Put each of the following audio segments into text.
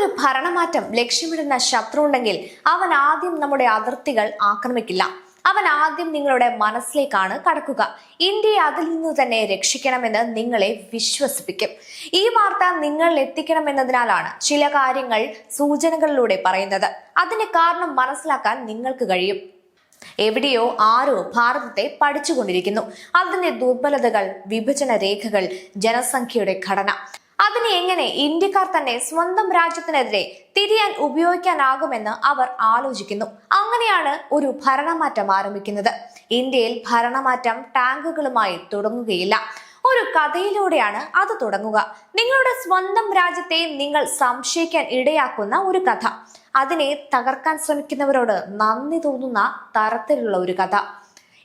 നമുക്കൊരു ഭരണമാറ്റം ലക്ഷ്യമിടുന്ന ശത്രു ഉണ്ടെങ്കിൽ അവൻ ആദ്യം നമ്മുടെ അതിർത്തികൾ ആക്രമിക്കില്ല. അവൻ ആദ്യം നിങ്ങളുടെ മനസ്സിലേക്കാണ് കടക്കുക. ഇന്ത്യയെ അതിൽ നിന്ന് തന്നെ രക്ഷിക്കണമെന്ന് നിങ്ങളെ വിശ്വസിപ്പിക്കും. ഈ വാർത്ത നിങ്ങളിൽ എത്തിക്കണമെന്നതിനാലാണ് ചില കാര്യങ്ങൾ സൂചനകളിലൂടെ പറയുന്നത്. അതിന്റെ കാരണം മനസ്സിലാക്കാൻ നിങ്ങൾക്ക് കഴിയും. എവിടെയോ ആരോ ഭാരതത്തെ പഠിച്ചുകൊണ്ടിരിക്കുന്നു. അതിന്റെ ദുർബലതകൾ, വിഭജന രേഖകൾ, ജനസംഖ്യയുടെ ഘടന. അതിനെ എങ്ങനെ ഇന്ത്യക്കാർ തന്നെ സ്വന്തം രാജ്യത്തിനെതിരെ തിരിയാൻ ഉപയോഗിക്കാനാകുമെന്ന് അവർ ആലോചിക്കുന്നു. അങ്ങനെയാണ് ഒരു ഭരണമാറ്റം ആരംഭിക്കുന്നത്. ഇന്ത്യയിൽ ഭരണമാറ്റം ടാങ്കുകളുമായി തുടങ്ങുകയില്ല. ഒരു കഥയിലൂടെയാണ് അത് തുടങ്ങുക. നിങ്ങളുടെ സ്വന്തം രാജ്യത്തെ നിങ്ങൾ സംശയിക്കാൻ ഇടയാക്കുന്ന ഒരു കഥ. അതിനെ തകർക്കാൻ ശ്രമിക്കുന്നവരോട് നന്ദി തോന്നുന്ന തരത്തിലുള്ള ഒരു കഥ.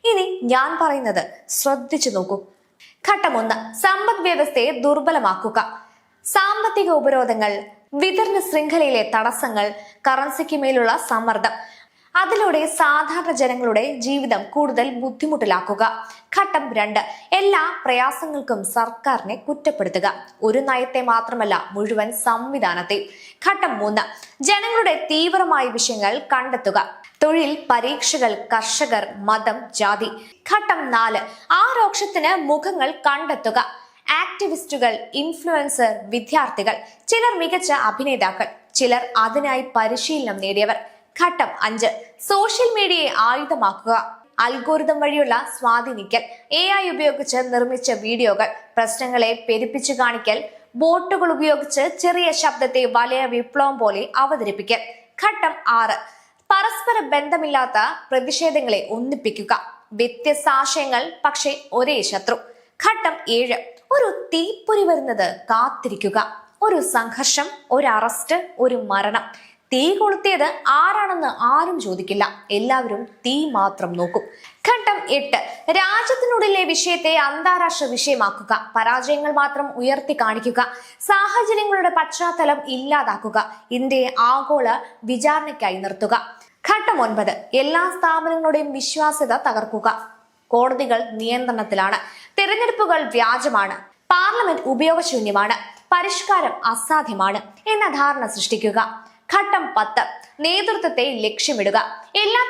ഇനി ഞാൻ പറയുന്നത് ശ്രദ്ധിച്ചു നോക്കൂ. ഘട്ടം 1, സമ്പദ് വ്യവസ്ഥയെ ദുർബലമാക്കുക. സാമ്പത്തിക ഉപരോധങ്ങൾ, വിതരണ ശൃംഖലയിലെ തടസ്സങ്ങൾ, കറൻസിക്ക് മേലുള്ള സമ്മർദ്ദം. അതിലൂടെ സാധാരണ ജനങ്ങളുടെ ജീവിതം കൂടുതൽ ബുദ്ധിമുട്ടിലാക്കുക. ഘട്ടം 2, എല്ലാ പ്രയാസങ്ങൾക്കും സർക്കാരിനെ കുറ്റപ്പെടുത്തുക. ഒരു നയത്തെ മാത്രമല്ല, മുഴുവൻ സംവിധാനത്തെ. ഘട്ടം 3, ജനങ്ങളുടെ തീവ്രമായ വിഷയങ്ങൾ കണ്ടെത്തുക. തൊഴിൽ, പരീക്ഷകൾ, കർഷകർ, മതം, ജാതി. ഘട്ടം 4, ആ രോക്ഷത്തിന് മുഖങ്ങൾ കണ്ടെത്തുക. ആക്ടിവിസ്റ്റുകൾ, ഇൻഫ്ലുവൻസർ, വിദ്യാർത്ഥികൾ, ചിലർ മികച്ച അഭിനേതാക്കൾ, ചിലർ അതിനായി പരിശീലനം നേടിയവർ. ഘട്ടം 5, സോഷ്യൽ മീഡിയയെ ആയുധമാക്കുക. അൽഗോരിതം വഴിയുള്ള സ്വാധീനിക്കൽ, AI ഉപയോഗിച്ച് നിർമ്മിച്ച വീഡിയോകൾ, പ്രശ്നങ്ങളെ പെരുപ്പിച്ചു കാണിക്കൽ, ബോട്ടുകൾ ഉപയോഗിച്ച് ചെറിയ ശബ്ദത്തെ വലിയ വിപ്ലവം പോലെ അവതരിപ്പിക്കൽ. ഘട്ടം 6, പരസ്പര ബന്ധമില്ലാത്ത പ്രതിഷേധങ്ങളെ ഒന്നിപ്പിക്കുക. വ്യത്യസ്ത ആശയങ്ങൾ പക്ഷേ ഒരേ ശത്രു. ഘട്ടം 7, ഒരു തീപ്പൊരി വരുന്നത് കാത്തിരിക്കുക. ഒരു സംഘർഷം, ഒരു അറസ്റ്റ്, ഒരു മരണം. തീ കൊളുത്തിയത് ആരാണെന്ന് ആരും ചോദിക്കില്ല. എല്ലാവരും തീ മാത്രം നോക്കും. ഘട്ടം 8, രാജ്യത്തിനുള്ളിലെ വിഷയത്തെ അന്താരാഷ്ട്ര വിഷയമാക്കുക. പരാജയങ്ങൾ മാത്രം ഉയർത്തി കാണിക്കുക. സാഹചര്യങ്ങളുടെ പശ്ചാത്തലം ഇല്ലാതാക്കുക. ഇന്ത്യയെ ആഗോള വിചാരണയ്ക്കായി നിർത്തുക. ഘട്ടം 9, എല്ലാ സ്ഥാപനങ്ങളുടെയും വിശ്വാസ്യത തകർക്കുക. കോടതികൾ നിയന്ത്രണത്തിലാണ്, തിരഞ്ഞെടുപ്പുകൾ വ്യാജമാണ്, പാർലമെന്റ് ഉപയോഗശൂന്യമാണ്, പരിഷ്കാരം അസാധ്യമാണ് എന്ന ധാരണ സൃഷ്ടിക്കുക. ഘട്ടം 10, നേതൃത്വത്തെ ലക്ഷ്യമിടുക. എല്ലാ